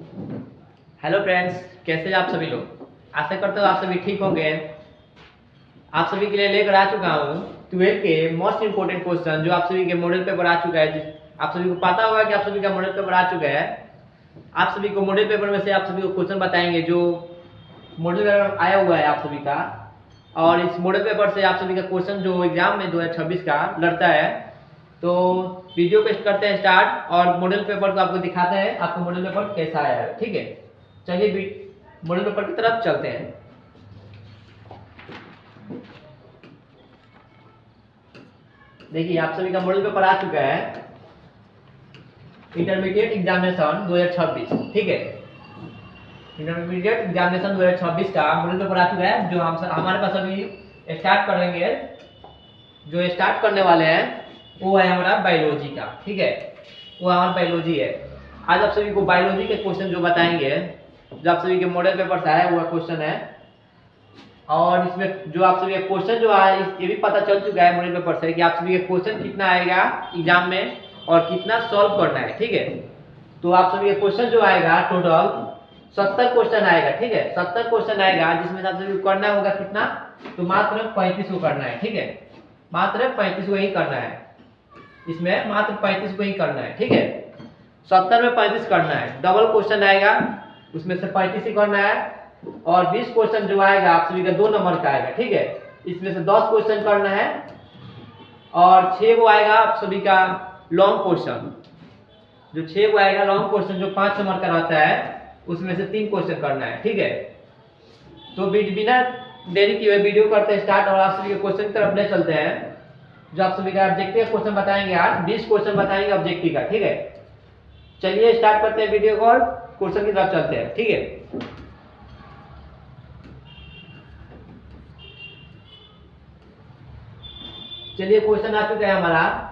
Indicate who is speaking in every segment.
Speaker 1: Hello friends, कैसे हैं आप सभी लोग। आशा करता हूँ आप सभी ठीक होंगे। आप सभी के लिए लेकर आ चुका हूँ 12th के मोस्ट इंपोर्टेंट क्वेश्चन जो आप सभी के मॉडल पेपर आ चुका है। आप सभी को पता होगा कि आप सभी का मॉडल पेपर आ चुका है। आप सभी को मॉडल पेपर में से आप सभी को क्वेश्चन बताएंगे जो मॉडल पेपर आया हुआ है आप सभी का, और इस मॉडल पेपर से आप सभी का क्वेश्चन जो एग्जाम में 2026 का लड़ता है। तो वीडियो को करते हैं स्टार्ट और मॉडल पेपर को आपको दिखाते हैं आपका मॉडल पेपर कैसा आया है। ठीक है, चलिए मॉडल पेपर की तरफ चलते हैं। देखिए आप सभी का मॉडल पेपर आ चुका है, इंटरमीडिएट एग्जामिनेशन 2026। ठीक है, इंटरमीडिएट एग्जामिनेशन 2026 का मॉडल पेपर आ चुका है जो हमारे पास अभी स्टार्ट करेंगे। जो स्टार्ट करने वाले हैं वो है हमारा बायोलॉजी का। ठीक है, वो हमारा बायोलॉजी है। आज आप सभी को बायोलॉजी के क्वेश्चन जो बताएंगे, जो आप सभी के मॉडल पेपर से आया हुआ क्वेश्चन है, और इसमें जो आप सभी का क्वेश्चन जो आया ये भी पता चल चुका है मॉडल पेपर से कि आप सभी का क्वेश्चन कितना आएगा एग्जाम में और कितना सॉल्व करना है। ठीक है, तो आप सभी का क्वेश्चन जो आएगा टोटल 70 क्वेश्चन आएगा। ठीक है, 70 क्वेश्चन आएगा जिसमें आप सभी को करना होगा कितना, तो मात्र 35 को करना है। ठीक है, मात्र 35 को ही करना है, इसमें मात्र 35 को ही करना है। ठीक है, 70 में 35 करना है। डबल क्वेश्चन आएगा उसमें से 35 ही करना है, और 20 क्वेश्चन जो आएगा आप सभी का 2 नंबर का आएगा। ठीक है, इसमें से 10 क्वेश्चन करना है, और 6 को आएगा आप सभी का लॉन्ग क्वेश्चन। जो 6 को आएगा लॉन्ग क्वेश्चन जो 5 नंबर का रहता है, उसमें से 3 क्वेश्चन करना है। ठीक है, तो बिना देरी किए हुए वीडियो करते हैं स्टार्ट और आप सभी के क्वेश्चन की तरफ ले चलते हैं। जो आप सभी का ऑब्जेक्टिव क्वेश्चन बताएंगे, आज 20 क्वेश्चन बताएंगे ऑब्जेक्टिव का। ठीक है, चलिए स्टार्ट करते हैं वीडियो को और क्वेश्चन की तरफ चलते हैं। ठीक है, चलिए क्वेश्चन आ चुका है हमारा।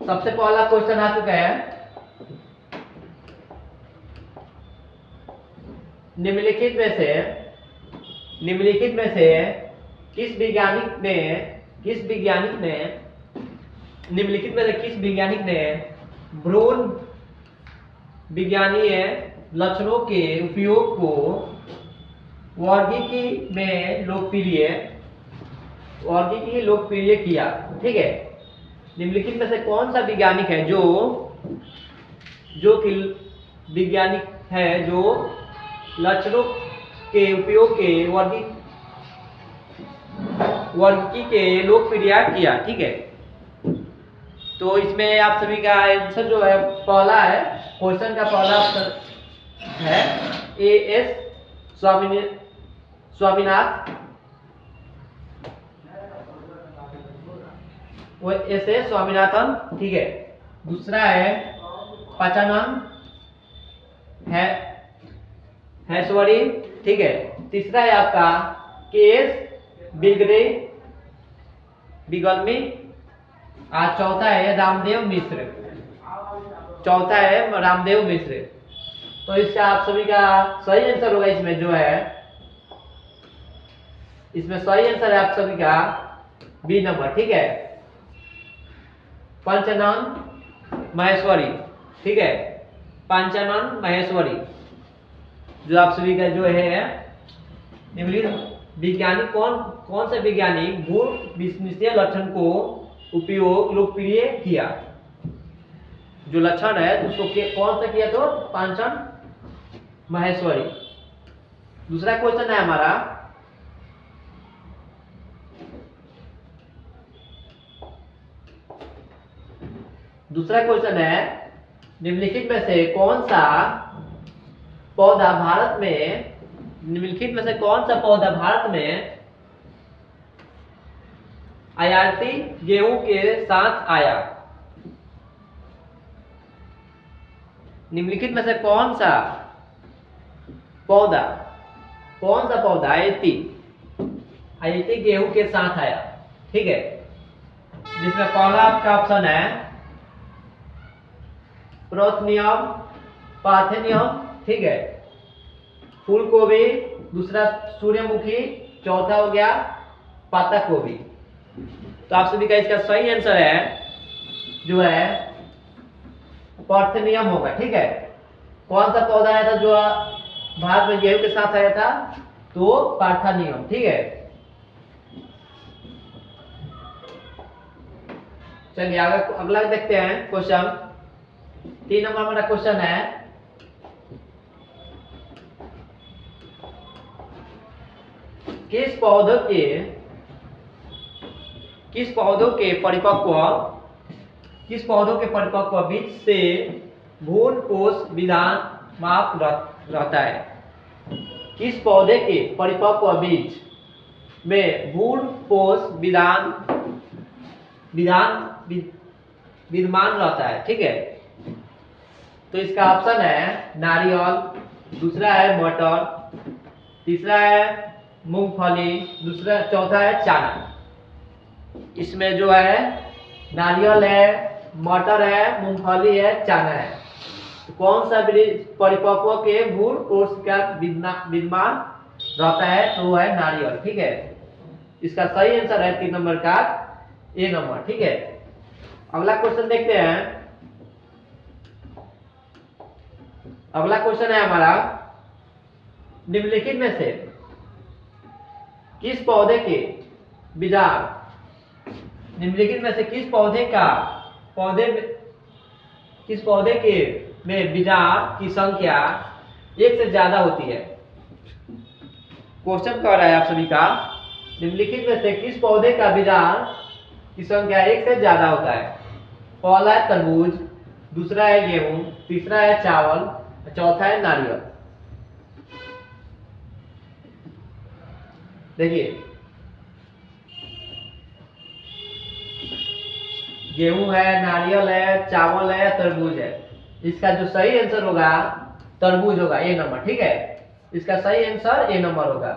Speaker 1: सबसे पहला क्वेश्चन आ चुका है, निम्नलिखित में से किस वैज्ञानिक ने भ्रूण विज्ञानीय लक्षणों के उपयोग को वर्गीकी में लोकप्रिय किया। ठीक है, निम्नलिखित में से कौन सा वैज्ञानिक है जो कि वैज्ञानिक है जो लक्षणों के उपयोग के वर्गीकी के लोकप्रिय किया। ठीक है, तो इसमें आप सभी का आंसर जो है पहला है, क्वेश्चन का पहला ऑप्शन है A.S. स्वामीनाथन। वो S.A. स्वामीनाथन। ठीक है, दूसरा है पचानन हेसवरी। ठीक है, तीसरा है आपका K.S. बिगलमी, और चौथा है रामदेव मिश्र। तो इसका आप सभी का सही आंसर होगा इसमें जो है, इसमें सही आंसर है आप सभी का बी नंबर। ठीक है, पंचानन महेश्वरी। ठीक है, पंचानन महेश्वरी जो आप सभी का जो है निम्नलिखित वैज्ञानिक कौन से वैज्ञानिक भ्रूण विषय लक्षण को उपयोग लोकप्रिय किया। जो लक्षण है उसको कौन सा किया, तो पंचानन महेश्वरी। दूसरा क्वेश्चन है हमारा, निम्नलिखित में से कौन सा पौधा भारत में आयाती गेहूं के साथ आया। निम्नलिखित में से कौन सा पौधा आयाती गेहूं के साथ आया। ठीक है, जिसमें पहला आपका ऑप्शन है प्रोथनियम पार्थेनियम। ठीक है, फूल गोभी, दूसरा सूर्यमुखी, चौथा हो गया पत्ता गोभी। तो आप सभी का इसका सही आंसर है जो है पार्थेनियम होगा। ठीक है, कौन सा पौधा आया था जो भारत में गेहूं के साथ आया था? तो पार्थेनियम। ठीक है, चलिए आगे अगला देखते हैं क्वेश्चन। 3 नंबर हमारा क्वेश्चन है, किस पौधों के परिपक्व बीज से भ्रूण कोष विधान माप रहता है? किस पौधे के परिपक्व बीज में भ्रूण कोष विद्यमान रहता है? ठीक है, तो इसका ऑप्शन है नारियल, दूसरा है मटर, तीसरा है मूंगफली, चौथा है चना। इसमें जो है नारियल है, मटर है, मूंगफली है, चना है, तो कौन सा परिपक्व के भ्रूण कोष का विद्यमान रहता है? तो है नारियल। ठीक है, इसका सही आंसर है 3 नंबर का ए नंबर। ठीक है, अगला क्वेश्चन देखते हैं। अगला क्वेश्चन है हमारा, निम्नलिखित में से किस पौधे के में बीजार की संख्या 1 से ज्यादा होती है? क्वेश्चन कह रहा है आप सभी का, निम्नलिखित में से किस पौधे का बीजार की संख्या 1 से ज्यादा होता है? पहला है तरबूज, दूसरा है गेहूं, तीसरा है चावल, चौथा है नारियल। देखिए, गेहूं है, नारियल है, चावल है, तरबूज है। इसका जो सही आंसर होगा तरबूज होगा, ए नंबर। ठीक है, इसका सही आंसर ए नंबर होगा।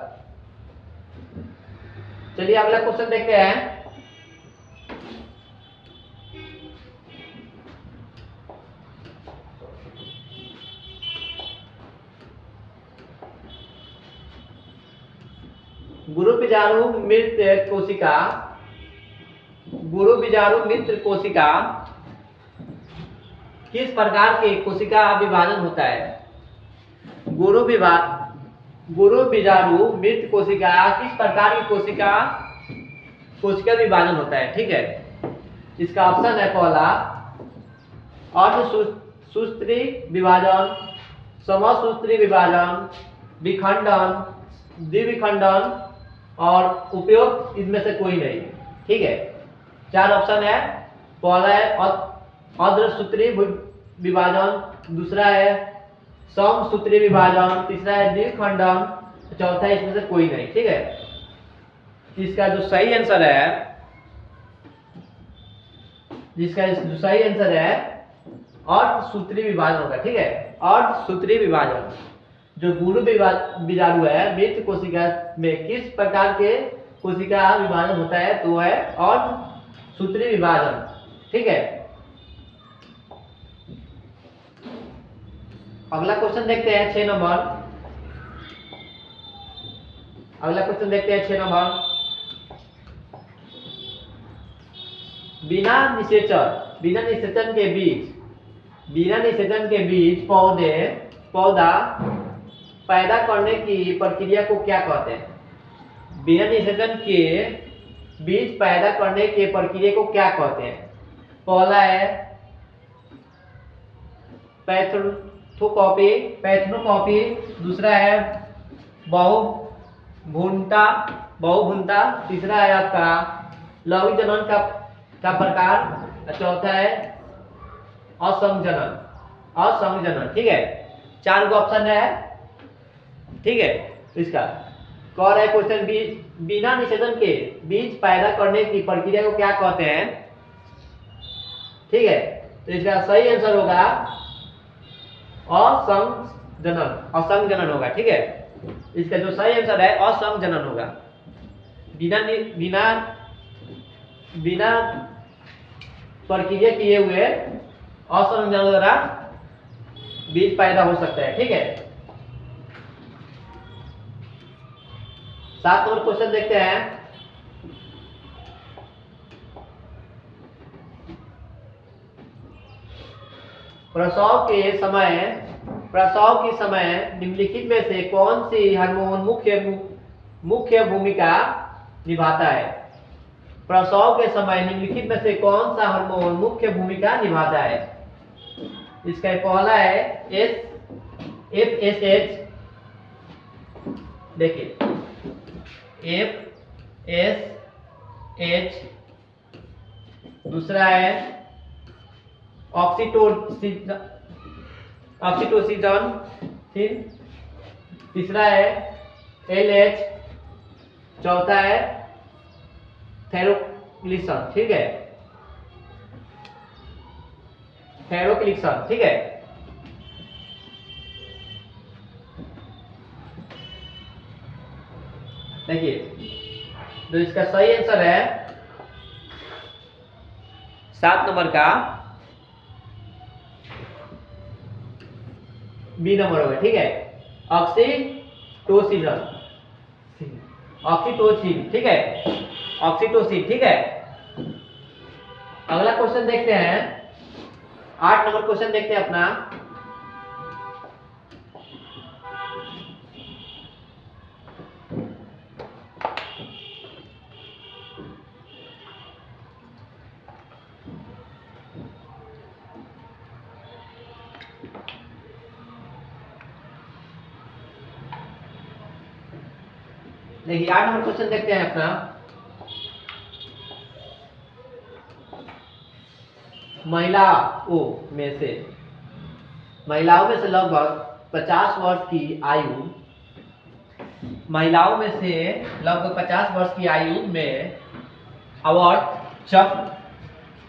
Speaker 1: चलिए अगला क्वेश्चन देखते हैं। गुरु बीजाणु मित्र कोशिका किस प्रकार के कोशिका विभाजन होता है? गुरु बीजाणु मित्र कोशिका किस प्रकार की कोशिका विभाजन होता है? ठीक है, इसका ऑप्शन है पहला अर्धसूत्री विभाजन, समसूत्री विभाजन, विखंडन, द्विविखंडन और उपयोग इनमें से कोई नहीं। ठीक है, 4 ऑप्शन है। पहला है अर्धसूत्री विभाजन, दूसरा है समसूत्री विभाजन, तीसरा है द्विखंडन, चौथा है इसमें से कोई नहीं। ठीक है, इसका जो सही आंसर है अर्धसूत्री विभाजन होगा। ठीक है, अर्धसूत्री विभाजन जो गुरु बीजाणु है मित्र कोशिका में किस प्रकार के कोशिका विभाजन होता है? तो है अर्धसूत्री विभाजन। ठीक है, अगला क्वेश्चन देखते हैं 6 नंबर। बिना निषेचन के बीज पौधा पैदा करने की प्रक्रिया को क्या कहते हैं? बिना निषेचन के बीज पैदा करने की प्रक्रिया को क्या कहते हैं? पहला है पैथनोकॉपी, दूसरा है बहुभुनता, तीसरा है आपका लौकिक जनन का प्रकार, चौथा है असंजनन। ठीक है, 4 गो ऑप्शन है। ठीक है, इसका कह रहा है क्वेश्चन, बिना निषेचन के बीज पैदा करने की प्रक्रिया को क्या कहते हैं? ठीक है, तो इसका सही आंसर होगा असंजनन होगा। ठीक है, इसका जो सही आंसर है असंजनन होगा। बिना प्रक्रिया किए हुए असंजनन द्वारा बीज पैदा हो सकता है। ठीक है, 7 नंबर क्वेश्चन देखते हैं। प्रसव के समय निम्नलिखित में से कौन सी हार्मोन मुख्य भूमिका निभाता है? प्रसव के समय निम्नलिखित में से कौन सा हार्मोन मुख्य भूमिका निभाता है? इसका पहला है FSH, देखिए FSH, दूसरा है ऑक्सीटोसिन, तीसरा है LH, चौथा है थैरोक्लिसन, ठीक है, थैरोक्लिसन, ठीक है। देखिए तो इसका सही आंसर है 7 नंबर का बी नंबर होगा, ठीक है, ऑक्सीटोसिन, ठीक है, ऑक्सीटोसिन, ठीक है। अगला क्वेश्चन देखते हैं, 8 नंबर क्वेश्चन देखते हैं अपना। देखिए 8 नंबर क्वेश्चन देखते हैं अपना। महिलाओं में से लगभग 50 वर्ष की आयु में आवर्त चक्र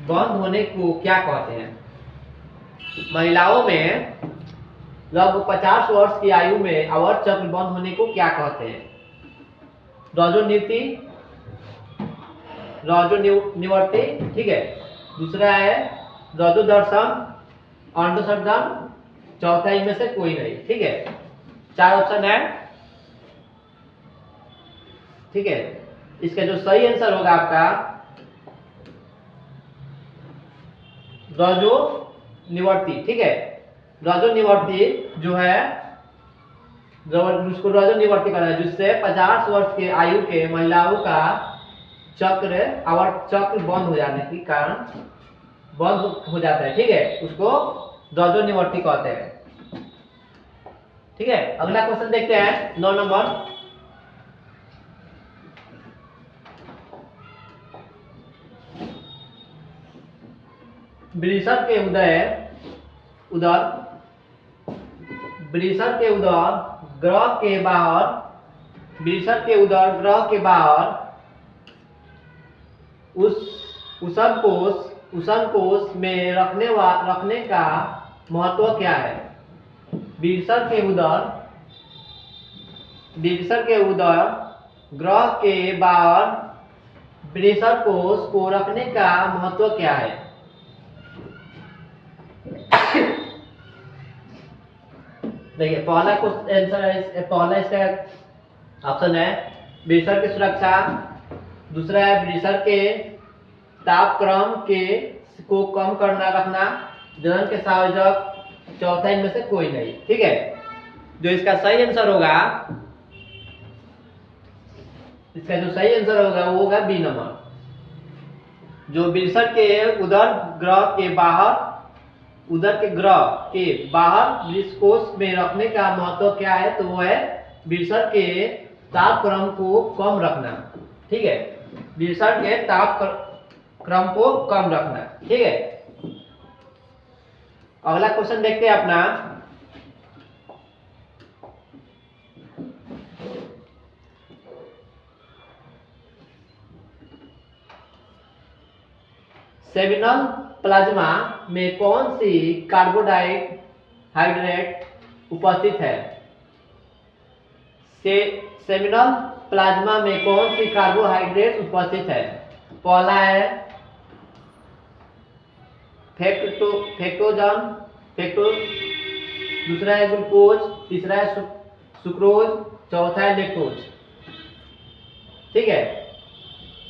Speaker 1: बंद होने को क्या कहते हैं? महिलाओं में लगभग 50 वर्ष की आयु में आवर्त चक्र बंद होने को क्या कहते हैं? रजोनिवर्ती, ठीक है, दूसरा है रजोदर्शन, अंडोसर्जन, चौथा इनमें से कोई नहीं, ठीक है। 4 ऑप्शन है, ठीक है। इसका जो सही आंसर होगा आपका रजोनिवर्ती, ठीक है। रजोनिवर्ती जो है, उसको रजोनिवर्ती कहना है, जिससे 50 वर्ष के आयु के महिलाओं का आवर्त चक्र बंद हो जाने के कारण बंद हो जाता है, ठीक है, उसको रजोनिवर्ती कहते हैं, ठीक है। अगला क्वेश्चन देखते हैं 9 नंबर। वृषभ के उदर ग्रह के बाहर उस उष्ण कोश में रखने का महत्व क्या है? वृषभ के उदर ग्रह के बाहर वृषभ कोश को रखने का महत्व क्या है? देखिए पहला आंसर है, पहला इसका ऑप्शन है वृषभ की सुरक्षा, दूसरा है वृषभ के तापक्रम को कम रखना, जनन के संयोजक, चौथा इनमें से कोई नहीं, ठीक है। जो इसका सही आंसर होगा वो होगा बी नंबर। जो वृषभ के उदर के बाहर वृषकोश में रखने का महत्व क्या है? तो वो है वृषभ के तापक्रम को कम रखना, ठीक है, वृषभ के तापक्रम को कम रखना, ठीक है। अगला क्वेश्चन देखते हैं अपना। सेमिनल प्लाज्मा में कौन सी कार्बोहाइड्रेट उपस्थित है? सेमिनल प्लाज्मा में कौन सी कार्बोहाइड्रेट उपस्थित है? पहला है फ्रक्टोज, दूसरा है ग्लूकोज, तीसरा है सुक्रोज, चौथा है लैक्टोज, ठीक है।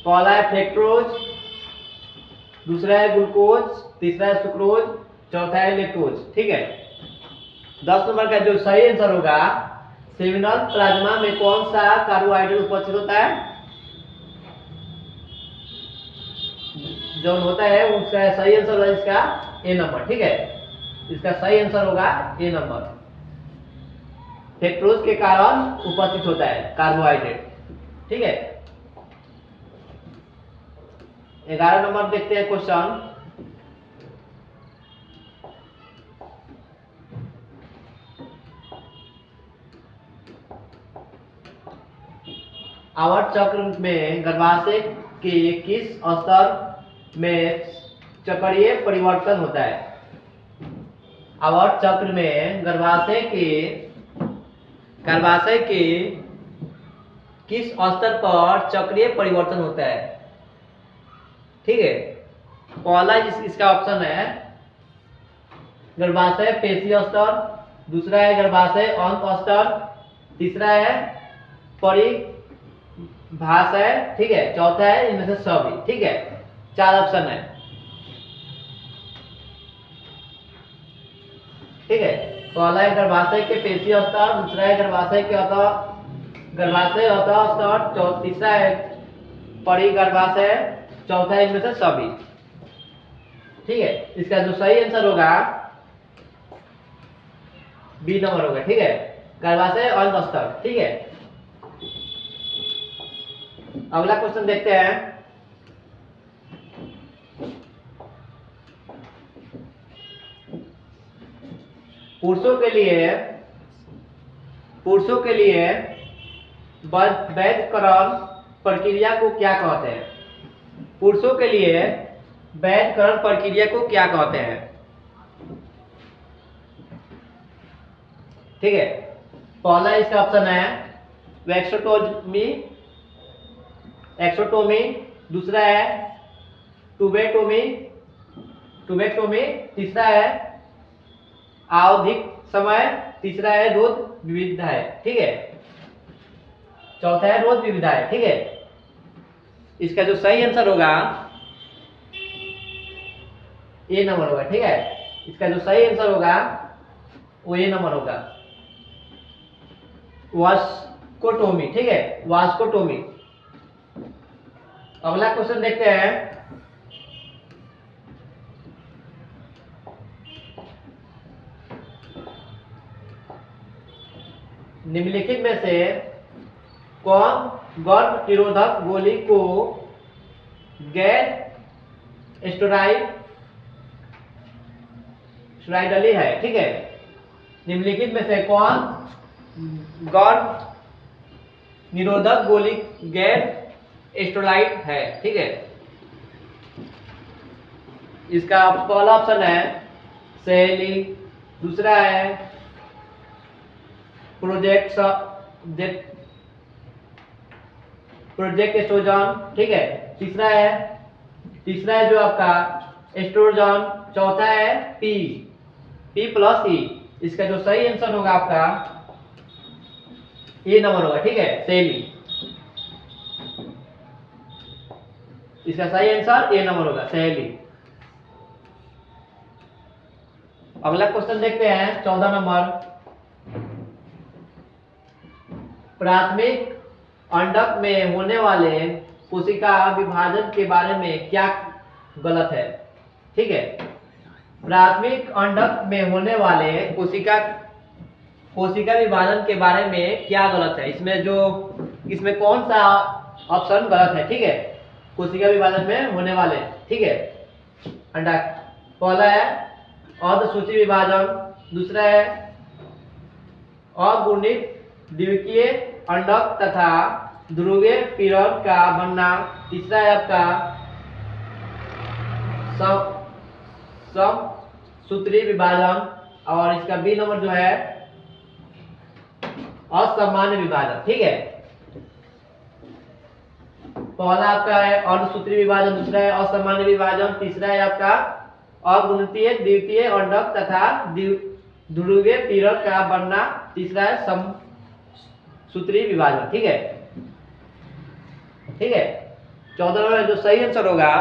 Speaker 1: पहला है फ्रक्टोज, दूसरा है ग्लूकोज, तीसरा है सुक्रोज, चौथा है लैक्टोज, ठीक है। 10 नंबर का जो सही आंसर होगा, सेमिनल प्लाज्मा में कौन सा कार्बोहाइड्रेट उपस्थित होता है? जो होता है उसका सही आंसर होगा इसका ए नंबर, ठीक है। इसका सही आंसर होगा ए नंबर। फ्रक्टोज के कारण उपस्थित होता है कार्बोहाइड्रेट, ठीक है। 11 नंबर देखते हैं क्वेश्चन। आवर्त चक्र में गर्भाशय के किस स्तर में चक्रीय परिवर्तन होता है? आवर्त चक्र में गर्भाशय के किस स्तर पर चक्रीय परिवर्तन होता है? ठीक है। पहला इसका ऑप्शन है गर्भाशय पेशीय स्तर, दूसरा है गर्भाशय अंत स्तर, तीसरा है परिभाषय, ठीक है, चौथा है इनमें से सभी, ठीक है। 4 ऑप्शन है, ठीक है। पहला है गर्भाशय के पेशीय स्तर, दूसरा है गर्भाशय अतः स्तर, तीसरा है परिगर्भाशय, चौथा है इनमें से सभी, ठीक है। इसका जो सही आंसर होगा बी नंबर होगा, ठीक है, गर्भाशय अंत स्तर, ठीक है। अगला क्वेश्चन देखते हैं। पुरुषों के लिए वैधकरण प्रक्रिया को क्या कहते हैं? पुरुषों के लिए वैधकरण प्रक्रिया को क्या कहते हैं? ठीक है। पहला इसका ऑप्शन है एक्सोटोमी, दूसरा है टुबेक्टोमी, तीसरा है आवधिक समय, तीसरा है रोध विविधता, ठीक है, चौथा है रोध विविधता, ठीक है। इसका जो सही आंसर होगा ए नंबर होगा, ठीक है। इसका जो सही आंसर होगा वो ए नंबर होगा, वास्कोटोमी, ठीक है, वास्कोटोमी। अगला क्वेश्चन देखते हैं। निम्नलिखित में से कौन गर्भ निरोधक गोली को गैर स्टेरॉइडली है? ठीक है। निम्नलिखित में से कौन गर्भ निरोधक गोली गैर स्टेरॉइड है? ठीक है। इसका पहला ऑप्शन है सहेली, दूसरा है प्रोजेक्ट एस्ट्रोजन, ठीक है, तीसरा है जो आपका एस्ट्रोजन, चौथा है पी प्लस ई। इसका जो सही आंसर होगा आपका ए नंबर होगा, ठीक है, सहेली। इसका सही आंसर ए नंबर होगा, सहेली। अगला क्वेश्चन देखते हैं 14 नंबर। प्राथमिक अंडक में होने वाले कोशिका विभाजन के बारे में क्या गलत है? ठीक है। प्राथमिक अंडक में होने वाले कोशिका विभाजन के बारे में क्या गलत है? इसमें कौन सा ऑप्शन गलत है? ठीक है, कोशिका विभाजन में होने वाले, ठीक है, अंडक। पहला है अर्धसूची विभाजन, दूसरा है अगुणित द्विकीय अंडक तथा ध्रुवीय पीड़न का बनना, तीसरा है आपका समसूत्री विभाजन, और इसका बी नंबर जो है असामान्य विभाजन, ठीक है। पहला आपका है अर्धसूत्री विभाजन, दूसरा है असामान्य विभाजन, तीसरा है आपका अगुणितीय द्वितीय अंडक तथा ध्रुवीय पीड़न का बनना, तीसरा है समसूत्री विभाजन, ठीक है, ठीक है। 14 नंबर जो सही आंसर होगा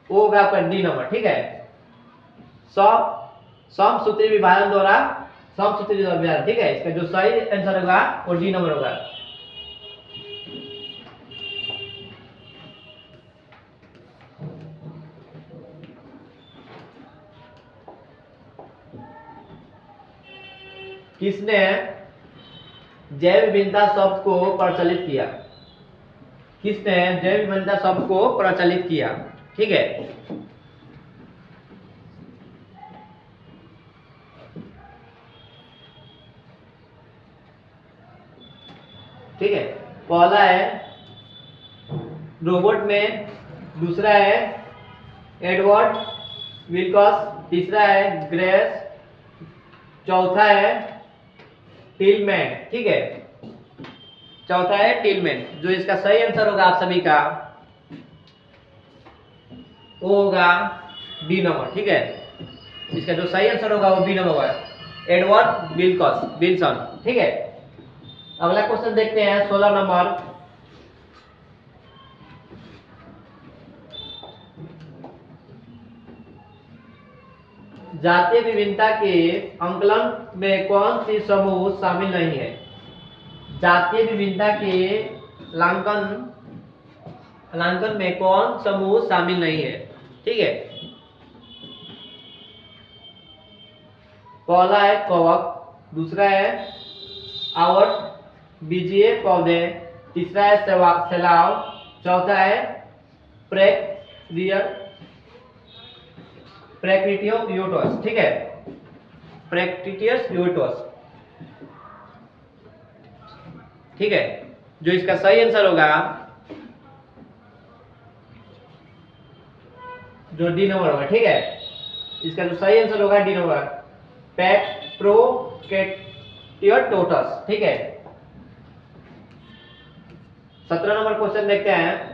Speaker 1: वो होगा आपका डी नंबर, ठीक है। समसूत्री विभाजन द्वारा समसूत्री विभाजन, ठीक है। इसका जो सही आंसर होगा वो डी नंबर होगा। किसने जैव विविधता शब्द को प्रचलित किया? किसने जैव विविधता शब्द को प्रचलित किया? ठीक है, ठीक है। पहला है रोबोट में, दूसरा है एडवर्ड विल्कॉस, तीसरा है ग्रेस, चौथा है टिलमैन, ठीक है। चौथा है टिलमैन। जो इसका सही आंसर होगा आप सभी का वो होगा बी नंबर, ठीक है। इसका जो सही आंसर होगा वो बी नंबर होगा, एडवर्ड विल्सन, ठीक है। अगला क्वेश्चन देखते हैं 16 नंबर। जातीय विभिन्नता के आंकलन में कौन सी समूह शामिल नहीं है? जातीय विभिन्नता के लांकन में कौन समूह शामिल नहीं है? ठीक है, पहला है कवक, दूसरा है आवट बीजीय पौधे, तीसरा है सैलाव, चौथा है प्रेक्टिटियोटस, ठीक है। प्रेक्टिटियोटस, ठीक है। जो इसका सही आंसर होगा जो डी नंबर होगा, ठीक है। इसका जो सही आंसर होगा डी नंबर, प्रोकेटियोटस, ठीक है। 17 नंबर क्वेश्चन देखते हैं।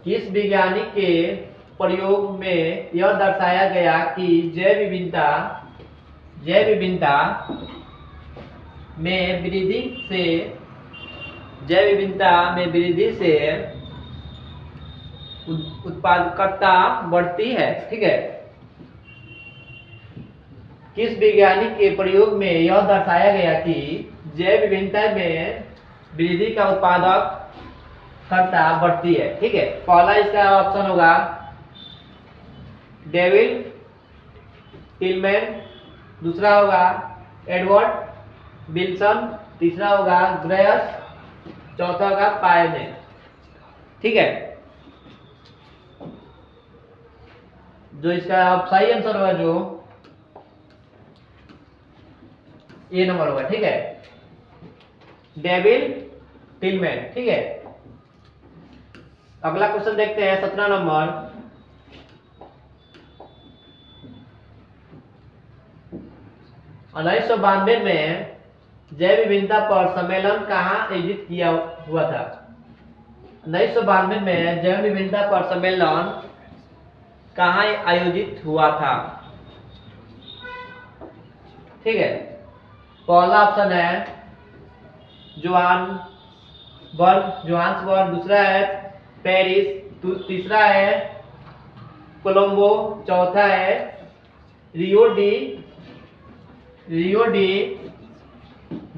Speaker 1: किस वैज्ञानिक के प्रयोग में यह दर्शाया गया कि जैव विविधता में वृद्धि से उत्पादकता बढ़ती है? ठीक है, किस वैज्ञानिक के प्रयोग में यह दर्शाया गया कि जैव विविधता में वृद्धि का उत्पादकता बढ़ती है? ठीक है, पहला इसका ऑप्शन होगा डेविड टिलमैन, दूसरा होगा एडवर्ड विल्सन, तीसरा होगा ग्रेस, चौथा होगा पायने, ठीक है। जो इसका सही आंसर होगा जो ए नंबर होगा, ठीक है, डेविड टिलमैन, ठीक है। अगला क्वेश्चन देखते हैं 17 नंबर। उन्नीस सौ 92 में जैव विविधता पर सम्मेलन कहाँ आयोजित किया हुआ था? 1992 में जैव विविधता पर सम्मेलन कहाँ आयोजित हुआ था? ठीक है, पहला ऑप्शन है जोहान्सबर्ग, दूसरा है पेरिस, तीसरा है कोलंबो, चौथा है रियो डी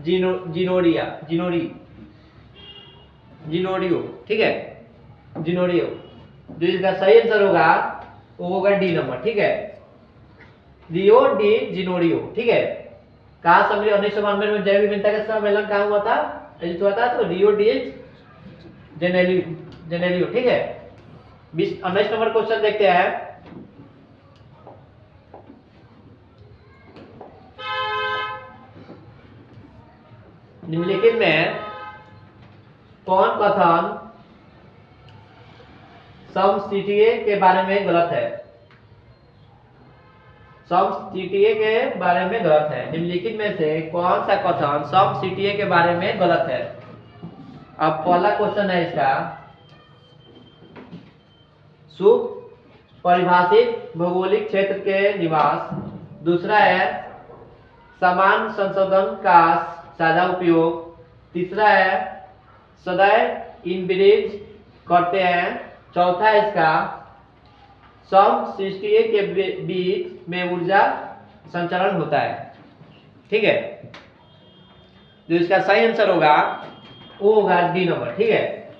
Speaker 1: जिनोरियो, ठीक है, जिनोरियो। जो इसका सही आंसर होगा वो होगा डी नंबर, ठीक है, रियो डी जिनोरियो, ठीक है। कहा सम्मेलन 1992 में जैव विविधता का सम्मेलन कहाँ हुआ था? आयोजित हुआ था तो रियो डी जेनेरियो, ठीक है। 19 नंबर क्वेश्चन देखते हैं। निम्नलिखित में कौन कथन समशीतोष्णीय के बारे में गलत है? समशीतोष्णीय के बारे में गलत है। निम्नलिखित में से कौन सा कथन समशीतोष्णीय के बारे में गलत है? अब पहला क्वेश्चन है इसका सुपरिभाषित भौगोलिक क्षेत्र के निवास, दूसरा है समान संशोधन का साझा उपयोग, तीसरा है सदैव इनब्रीड करते हैं। चौथा इसका समशिष्टीय के बीच में ऊर्जा संचरण होता है। ठीक है, जो इसका सही आंसर होगा वो होगा डी नंबर। ठीक है,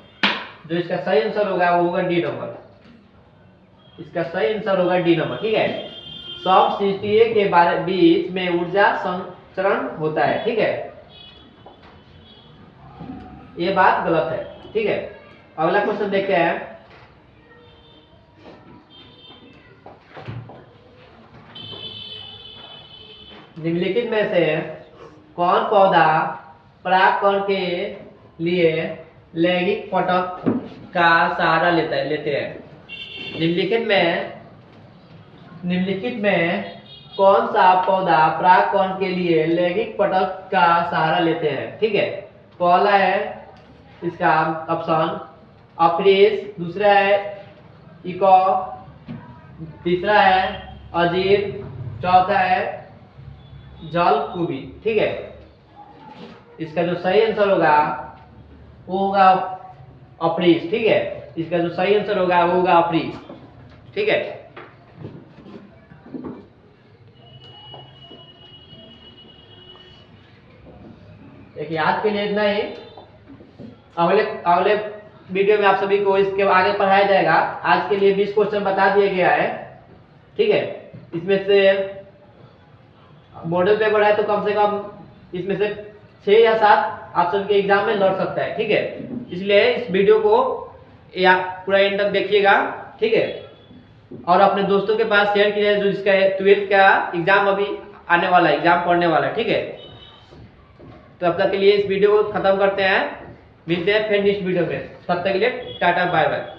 Speaker 1: जो इसका सही आंसर होगा वो होगा डी नंबर। इसका सही आंसर होगा डी नंबर। ठीक है, समशिष्टीय के बीच में ऊर्जा संचरण होता है। ठीक है, ये बात गलत है। ठीक है, अगला क्वेश्चन देखते हैं। निम्नलिखित में से कौन पौधा परागकण के लिए लैंगिक पटक का सहारा लेते हैं? निम्नलिखित में कौन सा पौधा परागकण के लिए लैंगिक पटक का सहारा लेते हैं? ठीक है, पहला है इसका ऑप्शन अफ्रीस, दूसरा है इको, तीसरा है अजीर, चौथा है जलकुबी। ठीक है, इसका जो सही आंसर होगा वो होगा अफ्रीस। ठीक है, इसका जो सही आंसर होगा वो होगा अफ्रीस। ठीक है, देखिए आज के लिए इतना ही। अगले वीडियो में आप सभी को इसके आगे पढ़ाया जाएगा। आज के लिए 20 क्वेश्चन बता दिया गया है। ठीक है, इसमें से मॉडल पेपर है तो कम से कम इसमें से 6 या 7 आप सबके एग्जाम में लड़ सकता है। ठीक है, इसलिए इस वीडियो को या पूरा एंड तक देखिएगा। ठीक है, और अपने दोस्तों के पास शेयर कीजिए जो जिसका 12th का एग्जाम अभी आने वाला है, एग्जाम पढ़ने वाला है। ठीक है, तो अब तक के लिए इस वीडियो को खत्म करते हैं। मिलते हैं फिर नेक्स्ट वीडियो में। तब तक के लिए टाटा बाय बाय।